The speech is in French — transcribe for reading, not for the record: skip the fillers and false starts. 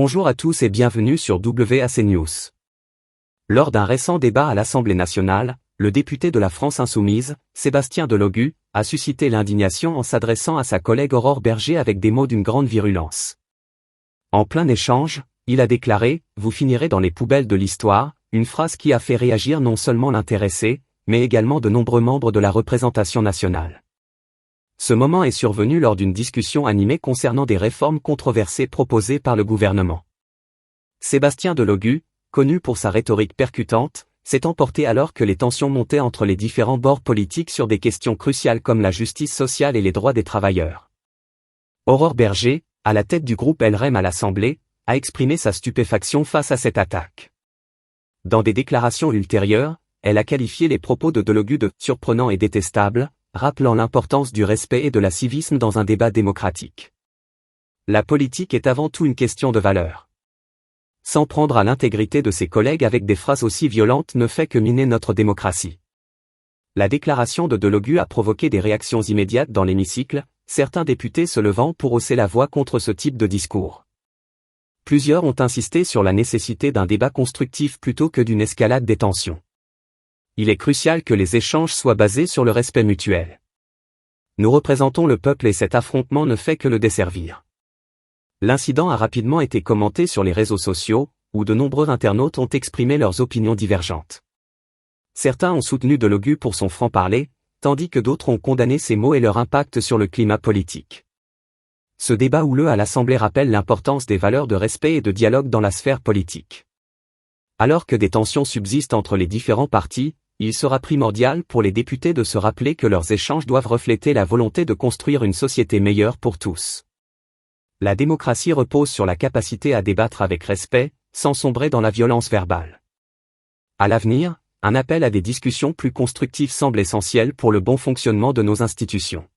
Bonjour à tous et bienvenue sur WAC News. Lors d'un récent débat à l'Assemblée nationale, le député de la France Insoumise, Sébastien Delogu, a suscité l'indignation en s'adressant à sa collègue Aurore Bergé avec des mots d'une grande virulence. En plein échange, il a déclaré « Vous finirez dans les poubelles de l'histoire », une phrase qui a fait réagir non seulement l'intéressé, mais également de nombreux membres de la représentation nationale. Ce moment est survenu lors d'une discussion animée concernant des réformes controversées proposées par le gouvernement. Sébastien Delogu, connu pour sa rhétorique percutante, s'est emporté alors que les tensions montaient entre les différents bords politiques sur des questions cruciales comme la justice sociale et les droits des travailleurs. Aurore Bergé, à la tête du groupe LREM à l'Assemblée, a exprimé sa stupéfaction face à cette attaque. Dans des déclarations ultérieures, elle a qualifié les propos de Delogu de « surprenants et détestables », rappelant l'importance du respect et de la civisme dans un débat démocratique. La politique est avant tout une question de valeurs. S'en prendre à l'intégrité de ses collègues avec des phrases aussi violentes ne fait que miner notre démocratie. La déclaration de Delogu a provoqué des réactions immédiates dans l'hémicycle, certains députés se levant pour hausser la voix contre ce type de discours. Plusieurs ont insisté sur la nécessité d'un débat constructif plutôt que d'une escalade des tensions. Il est crucial que les échanges soient basés sur le respect mutuel. Nous représentons le peuple et cet affrontement ne fait que le desservir. L'incident a rapidement été commenté sur les réseaux sociaux, où de nombreux internautes ont exprimé leurs opinions divergentes. Certains ont soutenu Delogu pour son franc-parler, tandis que d'autres ont condamné ses mots et leur impact sur le climat politique. Ce débat houleux à l'Assemblée rappelle l'importance des valeurs de respect et de dialogue dans la sphère politique. Alors que des tensions subsistent entre les différents partis, il sera primordial pour les députés de se rappeler que leurs échanges doivent refléter la volonté de construire une société meilleure pour tous. La démocratie repose sur la capacité à débattre avec respect, sans sombrer dans la violence verbale. À l'avenir, un appel à des discussions plus constructives semble essentiel pour le bon fonctionnement de nos institutions.